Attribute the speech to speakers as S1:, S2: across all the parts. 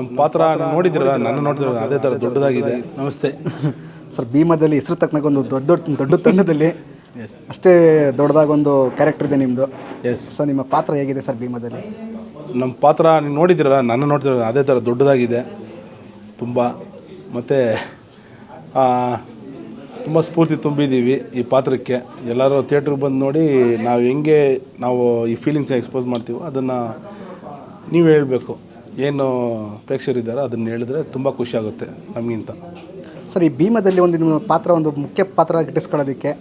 S1: ನಮ್ಮ ಪಾತ್ರ ನೋಡಿದ್ದೀರ, ನನ್ನ ನೋಡಿದ್ರೆ ಅದೇ ಥರ ದೊಡ್ಡದಾಗಿದೆ. ನಮಸ್ತೆ
S2: ಸರ್. ಭೀಮಾದಲ್ಲಿ ಹೆಸರು ತಕ್ಕನಾಗೊಂದು ದೊಡ್ಡ ತಂಡದಲ್ಲಿ ಅಷ್ಟೇ ದೊಡ್ಡದಾಗೊಂದು ಕ್ಯಾರೆಕ್ಟರ್ ಇದೆ ನಿಮ್ಮದು.
S1: ಎಸ್
S2: ಸರ್, ನಿಮ್ಮ ಪಾತ್ರ ಹೇಗಿದೆ ಸರ್ ಭೀಮಾದಲ್ಲಿ?
S1: ನಮ್ಮ ಪಾತ್ರ ನೀವು ನೋಡಿದ್ದೀರ, ನನ್ನ ನೋಡಿದ್ರೆ ಅದೇ ಥರ ದೊಡ್ಡದಾಗಿದೆ ತುಂಬ. ಮತ್ತು ತುಂಬ ಸ್ಫೂರ್ತಿ ತುಂಬಿದ್ದೀವಿ ಈ ಪಾತ್ರಕ್ಕೆ. ಎಲ್ಲರೂ ಥಿಯೇಟ್ರಿಗೆ ಬಂದು ನೋಡಿ ನಾವು ಈ ಫೀಲಿಂಗ್ಸ್ನ ಎಕ್ಸ್ಪೋಸ್ ಮಾಡ್ತೀವೋ ಅದನ್ನು ನೀವು ಹೇಳಬೇಕು. ಏನು ಪ್ರೇಕ್ಷಕರಿದ್ದಾರೆ ಅದನ್ನು ಹೇಳಿದ್ರೆ ತುಂಬ ಖುಷಿಯಾಗುತ್ತೆ ನಮಗಿಂತ.
S2: ಸರ್, ಈ ಭೀಮಾದಲ್ಲಿ ನಿಮ್ಮ ಪಾತ್ರ ಒಂದು ಮುಖ್ಯ ಪಾತ್ರ ಗಿಟ್ಟಿಸ್ಕೊಳ್ಳೋದಕ್ಕೆ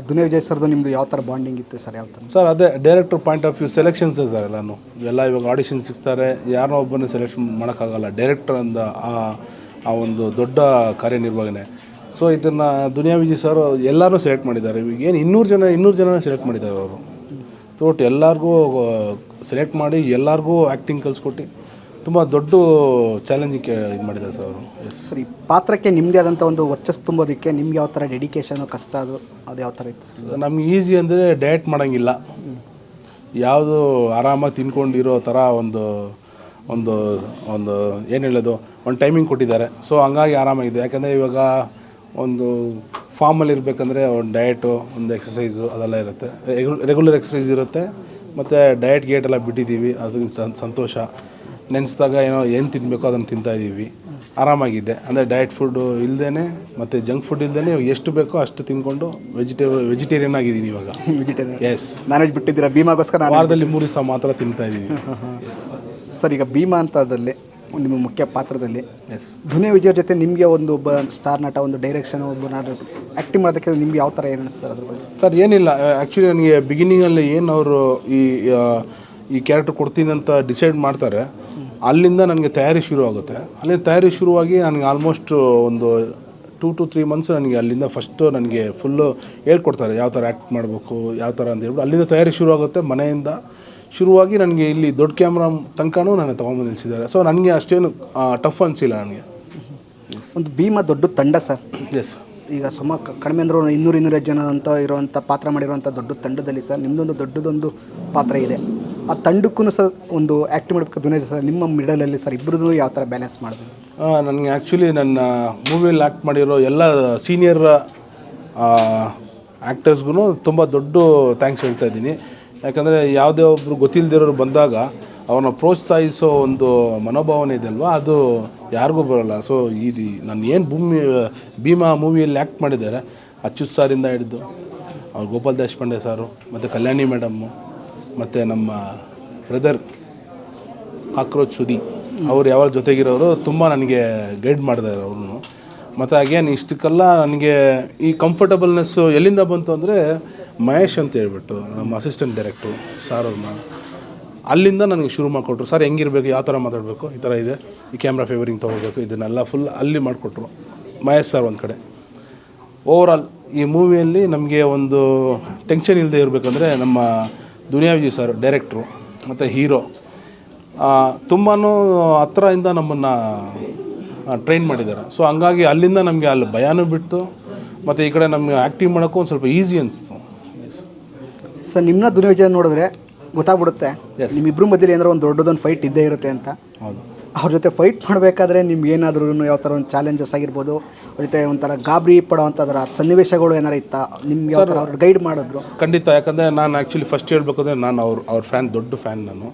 S2: ದುನಿಯಾ ವಿಜಯ್ ಸರ್ದು ನಿಮ್ಮದು ಯಾವ ಥರ ಬಾಂಡಿಂಗ್ ಇತ್ತು ಸರ್? ಯಾವ ಥರ
S1: ಸರ್? ಅದೇ director point of view selections sir. ಎಲ್ಲ ಇವಾಗ ಆಡಿಷನ್ ಸಿಗ್ತಾರೆ, ಯಾರನ್ನೋ ಒಬ್ಬನೇ ಸೆಲೆಕ್ಷನ್ ಮಾಡೋಕ್ಕಾಗಲ್ಲ. ಡೈರೆಕ್ಟರ್ ಅಂದ ಆ ಒಂದು ದೊಡ್ಡ ಕಾರ್ಯನಿರ್ವಹಣೆ. ಸೊ ಇದನ್ನು ದುನಿಯಾ ವಿಜಯ್ ಸರ್ ಎಲ್ಲರೂ ಸೆಲೆಕ್ಟ್ ಮಾಡಿದ್ದಾರೆ. ಇವಾಗ ಏನು 200 ಜನ ಸೆಲೆಕ್ಟ್ ಮಾಡಿದ್ದಾರೆ ಅವರು. ಟೋಟ್ ಎಲ್ಲರಿಗೂ ಸೆಲೆಕ್ಟ್ ಮಾಡಿ ಎಲ್ಲರಿಗೂ ಆ್ಯಕ್ಟಿಂಗ್ ಕಲಿಸ್ಕೊಟ್ಟು ತುಂಬ ದೊಡ್ಡ ಚಾಲೆಂಜಿಗೆ ಇದು ಮಾಡಿದ್ದಾರೆ ಸರ್ ಅವರು. ಎಸ್
S2: ಸರ್, ಈ ಪಾತ್ರಕ್ಕೆ ನಿಮ್ಮದೇ ಆದಂಥ ಒಂದು ವರ್ಚಸ್ ತುಂಬೋದಕ್ಕೆ ನಿಮ್ಗೆ ಯಾವ ಥರ ಡೆಡಿಕೇಶನು ಕಷ್ಟ ಅದು ಯಾವ ಥರ ಇತ್ತು ಸರ್?
S1: ನಮ್ಗೆ ಈಸಿ ಅಂದರೆ ಡಯಟ್ ಮಾಡೋಂಗಿಲ್ಲ, ಯಾವುದು ಆರಾಮಾಗಿ ತಿನ್ಕೊಂಡಿರೋ ಥರ ಒಂದು ಒಂದು ಒಂದು ಏನು ಹೇಳೋದು, ಒಂದು ಟೈಮಿಂಗ್ ಕೊಟ್ಟಿದ್ದಾರೆ. ಸೊ ಹಂಗಾಗಿ ಆರಾಮಾಗಿದೆ. ಯಾಕಂದರೆ ಇವಾಗ ಒಂದು ಫಾರ್ಮಲ್ಲಿ ಇರಬೇಕಂದ್ರೆ ಒಂದು ಡಯಟು, ಒಂದು ಎಕ್ಸಸೈಸು ಅದೆಲ್ಲ ಇರುತ್ತೆ. ರೆಗ್ಯುಲರ್ ಎಕ್ಸಸೈಸ್ ಇರುತ್ತೆ, ಮತ್ತು ಡಯಟ್ ಎಲ್ಲ ಬಿಟ್ಟಿದ್ದೀವಿ. ಅದು ಸಂತೋಷ. ನೆನೆಸಿದಾಗ ಏನು ತಿನ್ನಬೇಕೋ ಅದನ್ನು ತಿಂತಾಯಿದ್ದೀವಿ. ಆರಾಮಾಗಿದೆ. ಅಂದರೆ ಡಯಟ್ ಫುಡ್ಡು ಇಲ್ಲದೇ ಮತ್ತು ಜಂಕ್ ಫುಡ್ ಇಲ್ಲದೇ ಎಷ್ಟು ಬೇಕೋ ಅಷ್ಟು ತಿನ್ಕೊಂಡು ವೆಜಿಟೇರಿಯನ್ ಆಗಿದ್ದೀನಿ ಇವಾಗ.
S2: ವೆಜಿಟೇರಿಯನ್?
S1: ಎಸ್.
S2: ನಾನ್ ವೆಜ್ ಬಿಟ್ಟಿದ್ದೀರಾ ಭೀಮಾಗೋಸ್ಕರ?
S1: ವಾರದಲ್ಲಿ 3 ದಿವಸ ಮಾತ್ರ ತಿಂತಾಯಿದ್ದೀನಿ.
S2: ಸರ್, ಈಗ ಭೀಮಾ ಅಂತದಲ್ಲಿ ನಿಮ್ಮ ಮುಖ್ಯ ಪಾತ್ರದಲ್ಲಿ
S1: ಎಸ್
S2: ದುನಿಯಾ ವಿಜಯ್ ಜೊತೆ ನಿಮಗೆ ಒಂದು ಒಬ್ಬ ಸ್ಟಾರ್ ನಟ, ಒಂದು ಡೈರೆಕ್ಷನ್, ಒಬ್ಬ ಆ್ಯಕ್ಟಿಂಗ್ ಮಾಡೋದಕ್ಕೆ ನಿಮ್ಗೆ ಯಾವ ಥರ ಏನಿರುತ್ತೆ ಸರ್ ಅದ್ರ ಬಗ್ಗೆ?
S1: ಸರ್ ಏನಿಲ್ಲ, ಆ್ಯಕ್ಚುಲಿ ನನಗೆ ಬಿಗಿನಿಂಗಲ್ಲಿ ಏನು ಅವರು ಈ ಕ್ಯಾರೆಕ್ಟರ್ ಕೊಡ್ತೀನಿ ಅಂತ ಡಿಸೈಡ್ ಮಾಡ್ತಾರೆ, ಅಲ್ಲಿಂದ ನನಗೆ ತಯಾರಿ ಶುರು ಆಗುತ್ತೆ. ಅಲ್ಲಿಂದ ತಯಾರಿ ಶುರುವಾಗಿ ನನಗೆ ಆಲ್ಮೋಸ್ಟ್ ಒಂದು 2 to 3 months ನನಗೆ ಅಲ್ಲಿಂದ ಫಸ್ಟು ನನಗೆ ಫುಲ್ಲು ಹೇಳ್ಕೊಡ್ತಾರೆ ಯಾವ ಥರ ಆ್ಯಕ್ಟ್ ಮಾಡಬೇಕು, ಯಾವ ಥರ ಅಂತ ಹೇಳ್ಬಿಟ್ಟು ಅಲ್ಲಿಂದ ತಯಾರಿ ಶುರು ಆಗುತ್ತೆ. ಮನೆಯಿಂದ ಶುರುವಾಗಿ ನನಗೆ ಇಲ್ಲಿ ದೊಡ್ಡ ಕ್ಯಾಮ್ರಾ ತನಕನೂ ನನಗೆ ತೊಗೊಂಬಂದು ನಿಲ್ಲಿಸಿದ್ದಾರೆ. ಸೊ ನನಗೆ ಅಷ್ಟೇನು ಟಫ್ ಅನಿಸಿಲ್ಲ ನನಗೆ.
S2: ಒಂದು ಭೀಮಾ ದೊಡ್ಡ ತಂಡ ಸರ್.
S1: ಎಸ್.
S2: ಈಗ ಕಡಿಮೆ ಅಂದರೂ 200-250 ಜನ ಅಂತ ಇರುವಂಥ ಪಾತ್ರ ಮಾಡಿರುವಂಥ ದೊಡ್ಡ ತಂಡದಲ್ಲಿ ಸರ್ ನಿಮ್ಮದೊಂದು ದೊಡ್ಡದೊಂದು ಪಾತ್ರ ಇದೆ. ಆ ತಂಡಕ್ಕೂ ಸರ್ ಒಂದು ಆ್ಯಕ್ಟ್ ಮಾಡಬೇಕು ದುನಿಯಾ ಸರ್. ನಿಮ್ಮ ಮಿಡಲಲ್ಲಿ ಸರ್ ಇಬ್ಬರದ್ದು ಯಾವ ಥರ ಬ್ಯಾಲೆನ್ಸ್ ಮಾಡಿದ್ರು?
S1: ನನಗೆ ಆ್ಯಕ್ಚುಲಿ ನನ್ನ ಮೂವಿಯಲ್ಲಿ ಆ್ಯಕ್ಟ್ ಮಾಡಿರೋ ಎಲ್ಲ ಸೀನಿಯರ್ ಆ್ಯಕ್ಟರ್ಸ್ಗೂ ತುಂಬ ದೊಡ್ಡ ಥ್ಯಾಂಕ್ಸ್ ಹೇಳ್ತಾ ಇದ್ದೀನಿ. ಯಾಕಂದರೆ ಯಾವುದೇ ಒಬ್ಬರು ಗೊತ್ತಿಲ್ಲದಿರೋರು ಬಂದಾಗ ಅವ್ರನ್ನ ಪ್ರೋತ್ಸಾಹಿಸೋ ಒಂದು ಮನೋಭಾವನೆ ಇದೆ ಅಲ್ವಾ, ಅದು ಯಾರಿಗೂ ಬರೋಲ್ಲ. ಸೊ ನಾನು ಏನು ಭೀಮಾ ಮೂವಿಯಲ್ಲಿ ಆ್ಯಕ್ಟ್ ಮಾಡಿದ್ದಾರೆ, ಅಚ್ಯುತ್ ಸಾರಿಂದ ಹಿಡಿದು ಅವ್ರು ಗೋಪಾಲ್ ದೇಶಪಾಂಡೆ ಸಾರು, ಮತ್ತು ಕಲ್ಯಾಣಿ ಮೇಡಮ್ಮು, ಮತ್ತು ನಮ್ಮ ಬ್ರದರ್ ಕಾಕ್ರೋಚ್ ಸುದಿ ಅವ್ರು ಯಾವಾಗ ಜೊತೆಗಿರೋರು ತುಂಬ ನನಗೆ ಗೈಡ್ ಮಾಡಿದ್ದಾರೆ ಅವ್ರನ್ನು. ಮತ್ತು ಅಗೇನ್ ಇಷ್ಟಕ್ಕೆಲ್ಲ ನನಗೆ ಈ ಕಂಫರ್ಟಬಲ್ನೆಸ್ಸು ಎಲ್ಲಿಂದ ಬಂತು ಅಂದರೆ ಮಹೇಶ್ ಅಂತ ಹೇಳ್ಬಿಟ್ಟು ನಮ್ಮ ಅಸಿಸ್ಟೆಂಟ್ ಡೈರೆಕ್ಟ್ರು ಸಾರ್ ಅವ್ರನ್ನ ಅಲ್ಲಿಂದ ನನಗೆ ಶುರು ಮಾಡಿಕೊಟ್ರು. ಸರ್ ಹೆಂಗಿರಬೇಕು, ಯಾವ ಥರ ಮಾತಾಡಬೇಕು, ಈ ಥರ ಇದೆ, ಈ ಕ್ಯಾಮ್ರಾ ಫೇವರಿಂಗ್ ತೊಗೋಬೇಕು, ಇದನ್ನೆಲ್ಲ ಫುಲ್ ಅಲ್ಲಿ ಮಾಡಿಕೊಟ್ರು ಮಹೇಶ್ ಸರ್ ಒಂದು ಕಡೆ. ಓವರಾಲ್ ಈ ಮೂವಿಯಲ್ಲಿ ನಮಗೆ ಒಂದು ಟೆನ್ಷನ್ ಇಲ್ಲದೆ ಇರಬೇಕಂದ್ರೆ ನಮ್ಮ ದುನಿಯಾ ವಿಜಯ್ ಸರ್ ಡೈರೆಕ್ಟ್ರು ಮತ್ತು ಹೀರೋ ತುಂಬಾ ಹತ್ತಿರದಿಂದ ನಮ್ಮನ್ನು ಟ್ರೈನ್ ಮಾಡಿದ್ದಾರೆ. ಸೊ ಹಂಗಾಗಿ ಅಲ್ಲಿಂದ ನಮಗೆ ಅಲ್ಲಿ ಭಯನೂ ಬಿಟ್ಟು ಮತ್ತು ಈ ಕಡೆ ನಮಗೆ ಆ್ಯಕ್ಟಿಂಗ್ ಮಾಡೋಕ್ಕೂ ಒಂದು ಸ್ವಲ್ಪ ಈಸಿ ಅನಿಸ್ತು.
S2: ಸರ್, ನಿಮ್ಮನ್ನ ದುನಿಯಾ ವಿಜಯ್ ನೋಡಿದ್ರೆ ಗೊತ್ತಾಗ್ಬಿಡುತ್ತೆ ನಿಮ್ಮಿಬ್ಬರ ಮಧ್ಯೆ ಏನಾದ್ರು ಒಂದು ದೊಡ್ಡದೊಂದು ಫೈಟ್ ಇದ್ದೇ ಇರುತ್ತೆ ಅಂತ.
S1: ಹೌದು.
S2: ಅವ್ರ ಜೊತೆ ಫೈಟ್ ಮಾಡಬೇಕಾದ್ರೆ ನಿಮ್ಗೆ ಏನಾದರೂ ಯಾವ ಥರ ಒಂದು ಚಾಲೆಂಜಸ್ ಆಗಿರ್ಬೋದು, ಅವ್ರ ಜೊತೆ ಒಂಥರ ಗಾಬರಿ ಪಡೋವಂಥದ್ರ ಸನ್ನಿವೇಶಗಳು ಏನಾರು ಇತ್ತಾ? ನಿಮ್ಗೆ ಯಾವ ಥರ ಅವ್ರು ಗೈಡ್ ಮಾಡಿದ್ರು?
S1: ಖಂಡಿತ. ಯಾಕಂದರೆ ನಾನು ಆ್ಯಕ್ಚುಲಿ ಫಸ್ಟ್ ಹೇಳ್ಬೇಕಂದ್ರೆ ನಾನು ಅವ್ರ ಫ್ಯಾನ್, ದೊಡ್ಡ ಫ್ಯಾನ್ ನಾನು.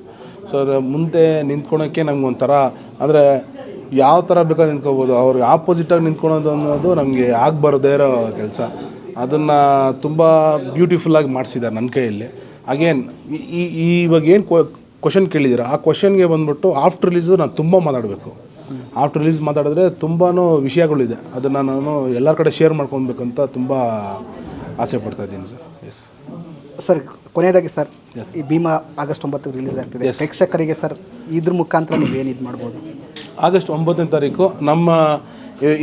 S1: ಸೊ ಮುಂದೆ ನಿಂತ್ಕೊಳೋಕ್ಕೆ ನಮ್ಗೆ ಒಂಥರ ಅಂದರೆ ಯಾವ ಥರ ಬೇಕಾದ್ರೆ ನಿಂತ್ಕೋಬೋದು. ಅವ್ರಿಗೆ ಆಪೋಸಿಟಾಗಿ ನಿಂತ್ಕೊಳೋದು ಅನ್ನೋದು ನಮಗೆ ಆಗಬಾರ್ದೇ ಇರೋ ಕೆಲಸ. ಅದನ್ನು ತುಂಬ ಬ್ಯೂಟಿಫುಲ್ಲಾಗಿ ಮಾಡಿಸಿದ್ದಾರೆ ನನ್ನ ಕೈಯಲ್ಲಿ. ಅಗೇನ್ ಇವಾಗ ಏನು ಕ್ವಶನ್ ಕೇಳಿದ್ದೀರ, ಆ ಕ್ವಶನ್ಗೆ ಬಂದ್ಬಿಟ್ಟು ಆಫ್ಟರ್ ರಿಲೀಸು ನಾನು ತುಂಬ ಮಾತಾಡಬೇಕು. ಆಫ್ಟರ್ ರಿಲೀಸ್ ಮಾತಾಡಿದ್ರೆ ತುಂಬಾ ವಿಷಯಗಳಿದೆ, ಅದನ್ನು ನಾನು ಎಲ್ಲರ ಕಡೆ ಶೇರ್ ಮಾಡ್ಕೊಬೇಕಂತ ತುಂಬ ಆಸೆ ಪಡ್ತಾ ಇದ್ದೀನಿ ಸರ್. ಎಸ್
S2: ಸರ್, ಕೊನೆಯದಾಗಿ ಸರ್, ಈ ಭೀಮಾ ಆಗಸ್ಟ್ 9 ರಿಲೀಸ್ ಆಗ್ತಿದೆ. ಪ್ರೇಕ್ಷಕರಿಗೆ ಸರ್ ಇದ್ರ ಮುಖಾಂತರ ನೀವೇನು ಇದು ಮಾಡ್ಬೋದು?
S1: ಆಗಸ್ಟ್ 9ನೇ ತಾರೀಕು ನಮ್ಮ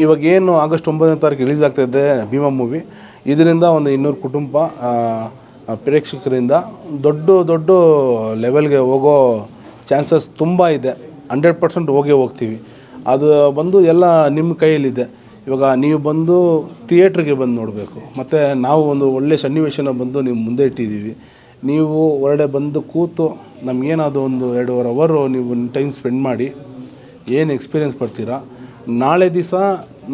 S1: ಇವಾಗ ಏನು ಆಗಸ್ಟ್ 9ನೇ ತಾರೀಕು ರಿಲೀಸ್ ಆಗ್ತಾಯಿದೆ ಭೀಮಾ ಮೂವಿ. ಇದರಿಂದ ಒಂದು 200 ಕುಟುಂಬ ಪ್ರೇಕ್ಷಕರಿಂದ ದೊಡ್ಡ ಲೆವೆಲ್ಗೆ ಹೋಗೋ ಚಾನ್ಸಸ್ ತುಂಬ ಇದೆ. 100% ಹೋಗ್ತೀವಿ. ಅದು ಬಂದು ಎಲ್ಲ ನಿಮ್ಮ ಕೈಯಲ್ಲಿದೆ. ಇವಾಗ ನೀವು ಬಂದು ಥಿಯೇಟ್ರಿಗೆ ಬಂದು ನೋಡಬೇಕು. ಮತ್ತು ನಾವು ಒಂದು ಒಳ್ಳೆಯ ಸನ್ನಿವೇಶನ ಬಂದು ನೀವು ಮುಂದೆ ಇಟ್ಟಿದ್ದೀವಿ. ನೀವು ಹೊರಡೆ ಬಂದು ಕೂತು ನಮಗೇನಾದ್ರು ಒಂದು 2.5 hour ನೀವು ಟೈಮ್ ಸ್ಪೆಂಡ್ ಮಾಡಿ ಏನು ಎಕ್ಸ್ಪೀರಿಯೆನ್ಸ್ ಪಡ್ತೀರಾ, ನಾಳೆ ದಿವಸ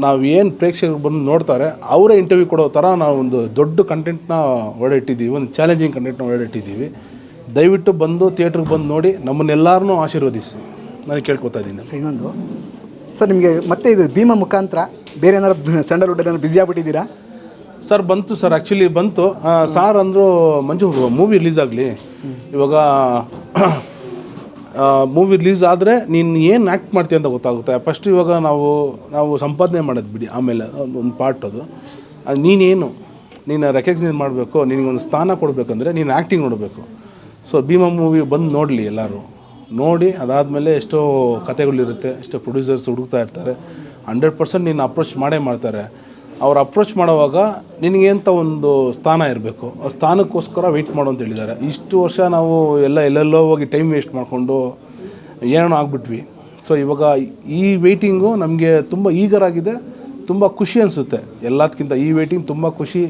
S1: ನಾವು ಏನು ಪ್ರೇಕ್ಷಕರು ಬಂದು ನೋಡ್ತಾರೆ ಅವರೇ ಇಂಟರ್ವ್ಯೂ ಕೊಡೋ ಥರ ನಾವು ಒಂದು ದೊಡ್ಡ ಕಂಟೆಂಟ್ನ ಹೊರಡಿಟ್ಟಿದ್ದೀವಿ, ಒಂದು ಚಾಲೆಂಜಿಂಗ್ ಕಂಟೆಂಟ್ನ ಹೊರಡಿಟ್ಟಿದ್ದೀವಿ. ದಯವಿಟ್ಟು ಬಂದು ಥಿಯೇಟ್ರಿಗೆ ಬಂದು ನೋಡಿ ನಮ್ಮನ್ನೆಲ್ಲರನ್ನೂ ಆಶೀರ್ವದಿಸಿ ನಾನು ಕೇಳ್ಕೊತಾ ಇದ್ದೀನಿ.
S2: ಸರ್ ಇನ್ನೊಂದು ಸರ್, ನಿಮಗೆ ಮತ್ತೆ ಇದು ಭೀಮಾ ಮುಖಾಂತರ ಬೇರೆ ಏನಾರು ಸ್ಯಾಂಡಲ್ವುಡ್ ಏನಾರು ಬ್ಯುಸಿ ಆಗ್ಬಿಟ್ಟಿದ್ದೀರಾ?
S1: ಸರ್ ಬಂತು ಸರ್, ಆ್ಯಕ್ಚುಲಿ ಬಂತು. ಸಾರ್ ಅಂದರು ಮಂಜು ಮೂವಿ ರಿಲೀಸ್ ಆಗಲಿ, ಇವಾಗ ಮೂವಿ ರಿಲೀಸ್ ಆದರೆ ನೀನು ಏನು ಆ್ಯಕ್ಟ್ ಮಾಡ್ತೀಯ ಅಂತ ಗೊತ್ತಾಗುತ್ತೆ. ಫಸ್ಟ್ ಇವಾಗ ನಾವು ಸಂಪಾದನೆ ಮಾಡೋದು ಬಿಡಿ, ಆಮೇಲೆ ಒಂದು ಪಾರ್ಟ್ ಅದು ನೀನು ರೆಕಗ್ನೈಸ್ ಮಾಡಬೇಕು, ನಿನಗೊಂದು ಸ್ಥಾನ ಕೊಡಬೇಕಂದ್ರೆ ನೀನು ಆ್ಯಕ್ಟಿಂಗ್ ನೋಡಬೇಕು. ಸೊ ಭೀಮಾ ಮೂವಿ ಬಂದು ನೋಡಲಿ, ಎಲ್ಲರೂ ನೋಡಿ ಅದಾದಮೇಲೆ ಎಷ್ಟೋ ಕತೆಗಳಿರುತ್ತೆ, ಎಷ್ಟೋ ಪ್ರೊಡ್ಯೂಸರ್ಸ್ ಹುಡುಕ್ತಾ ಇರ್ತಾರೆ. 100% ನೀನು ಅಪ್ರೋಚ್ ಮಾಡ್ತಾರೆ. ಅವ್ರು ಅಪ್ರೋಚ್ ಮಾಡೋವಾಗ ನಿನಗೆ ಅಂತ ಒಂದು ಸ್ಥಾನ ಇರಬೇಕು, ಆ ಸ್ಥಾನಕ್ಕೋಸ್ಕರ ವೆಯ್ಟ್ ಮಾಡು ಅಂತ ಹೇಳಿದ್ದಾರೆ. ಇಷ್ಟು ವರ್ಷ ನಾವು ಎಲ್ಲೆಲ್ಲೋ ಹೋಗಿ ಟೈಮ್ ವೇಸ್ಟ್ ಮಾಡಿಕೊಂಡು ಏನೋ ಆಗ್ಬಿಟ್ವಿ. ಸೊ ಇವಾಗ ಈ ವೆಯ್ಟಿಂಗು ನಮಗೆ ತುಂಬ ಈಗರಾಗಿದೆ, ತುಂಬ ಖುಷಿ ಅನಿಸುತ್ತೆ. ಎಲ್ಲದಕ್ಕಿಂತ ಈ ವೆಯ್ಟಿಂಗ್ ತುಂಬ ಖುಷಿ.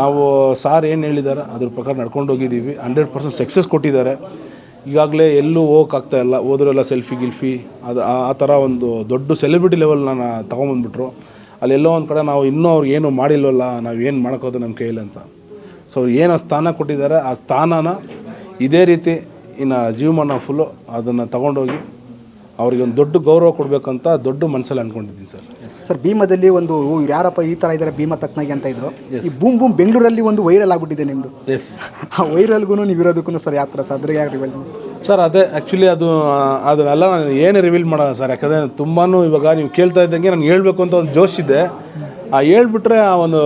S1: ನಾವು ಸಾರ್ ಏನು ಹೇಳಿದ್ದಾರೆ ಅದ್ರ ಪ್ರಕಾರ ನಡ್ಕೊಂಡು ಹೋಗಿದ್ದೀವಿ. 100% ಸಕ್ಸಸ್ ಕೊಟ್ಟಿದ್ದಾರೆ. ಈಗಾಗಲೇ ಎಲ್ಲೂ ಹೋಗೋಕ್ಕಾಗ್ತಾಯಿಲ್ಲ, ಹೋದ್ರೆಲ್ಲ ಸೆಲ್ಫಿ ಅದು ಆ ಥರ ಒಂದು ದೊಡ್ಡ ಸೆಲೆಬ್ರಿಟಿ ಲೆವೆಲ್ನ ತೊಗೊಂಬಂದ್ಬಿಟ್ರು. ಅಲ್ಲೆಲ್ಲೋ ಒಂದು ಕಡೆ ನಾವು ಇನ್ನೂ ಅವ್ರಿಗೆ ಏನು ಮಾಡಿಲ್ವಲ್ಲ, ನಾವು ಏನು ಮಾಡೋಕ್ಕೋದು ನಮ್ಮ ಕೈಯಲ್ಲಿ ಅಂತ. ಸೊ ಅವ್ರು ಏನು ಸ್ಥಾನ ಕೊಟ್ಟಿದ್ದಾರೆ ಆ ಸ್ಥಾನನ ಇದೇ ರೀತಿ ಇನ್ನು ಜೀವಮಾನ ಫುಲ್ಲು ಅದನ್ನು ತೊಗೊಂಡೋಗಿ ಅವ್ರಿಗೆ ಒಂದು ದೊಡ್ಡ ಗೌರವ ಕೊಡಬೇಕಂತ ದೊಡ್ಡ ಮನಸ್ಸಲ್ಲಿ ಅಂದ್ಕೊಂಡಿದ್ದೀನಿ ಸರ್.
S2: ಸರ್ ಭೀಮದಲ್ಲಿ ಒಂದು ಯಾರಪ್ಪ ಈ ಥರ ಇದ್ದಾರೆ ಭೀಮಾ ತಕ್ಕನಾಗಿ ಅಂತ ಇದ್ರು, ಈ ಬೂಮ್ ಬೆಂಗಳೂರಲ್ಲಿ ಒಂದು ವೈರಲ್ ಆಗ್ಬಿಟ್ಟಿದೆ ನಿಮ್ಮದು.
S1: ಎಸ್,
S2: ಆ ವೈರಲ್ಗೂ ನೀವು ಇರೋದಕ್ಕೂ ಸರ್ ಯಾವ ಥರ ಸರ್, ಅದ್ರ ಯಾರು ರಿವೀಲ್
S1: ಸರ್? ಅದೇ ಆ್ಯಕ್ಚುಲಿ ಅದನ್ನೆಲ್ಲ ನಾನು ಏನು ರಿವೀಲ್ ಮಾಡೋಣ ಸರ್, ಯಾಕಂದರೆ ತುಂಬಾ ಇವಾಗ ನೀವು ಕೇಳ್ತಾ ಇದ್ದಂಗೆ ನಾನು ಹೇಳ್ಬೇಕು ಅಂತ ಒಂದು ಜೋಶ್ ಇದೆ. ಹೇಳ್ಬಿಟ್ರೆ ಆ ಒಂದು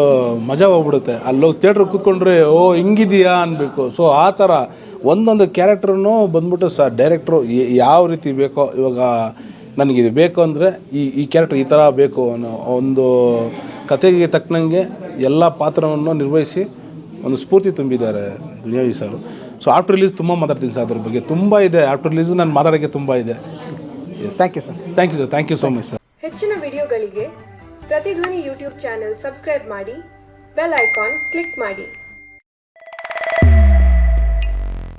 S1: ಮಜಾ ಹೋಗ್ಬಿಡುತ್ತೆ. ಅಲ್ಲೋಗಿ ಥಿಯೇಟ್ರಿಗೆ ಕೂತ್ಕೊಂಡ್ರೆ ಓ ಹಿಂಗಿದೆಯಾ ಅನ್ಬೇಕು. ಸೊ ಆ ಥರ ಒಂದೊಂದು ಕ್ಯಾರೆಕ್ಟ್ರನ್ನು ಬಂದ್ಬಿಟ್ಟು ಸರ್ ಡೈರೆಕ್ಟ್ರು ಯಾವ ರೀತಿ ಬೇಕೋ, ಇವಾಗ ನನಗಿದು ಬೇಕು ಅಂದರೆ ಈ ಕ್ಯಾರೆಕ್ಟ್ರ್ ಈ ಥರ ಬೇಕು ಅನ್ನೋ ಒಂದು ಕತೆಗೆ ತಕ್ಕನಂಗೆ ಎಲ್ಲ ಪಾತ್ರವನ್ನು ನಿರ್ವಹಿಸಿ ಒಂದು ಸ್ಫೂರ್ತಿ ತುಂಬಿದ್ದಾರೆ ದುನಿಯಾವಿ ಸರ್. ಸೊ ಆಫ್ಟರ್ ರಿಲೀಸ್ ತುಂಬ ಮಾತಾಡ್ತೀನಿ ಸರ್, ಅದ್ರ ಬಗ್ಗೆ ತುಂಬ ಇದೆ. ಆಫ್ಟರ್ ರಿಲೀಸ್ ನಾನು ಮಾತಾಡೋಕ್ಕೆ ತುಂಬ ಇದೆ.
S2: Thank you sir.
S1: Thank you sir, thank you so much sir.
S3: ಹೆಚ್ಚಿನ ವಿಡಿಯೋಗಳಿಗೆ ಪ್ರತಿಧ್ವನಿ ಯೂಟ್ಯೂಬ್ ಚಾನೆಲ್ ಸಬ್ಸ್ಕ್ರೈಬ್ ಮಾಡಿ, ಬೆಲ್ ಐಕಾನ್ ಕ್ಲಿಕ್ ಮಾಡಿ.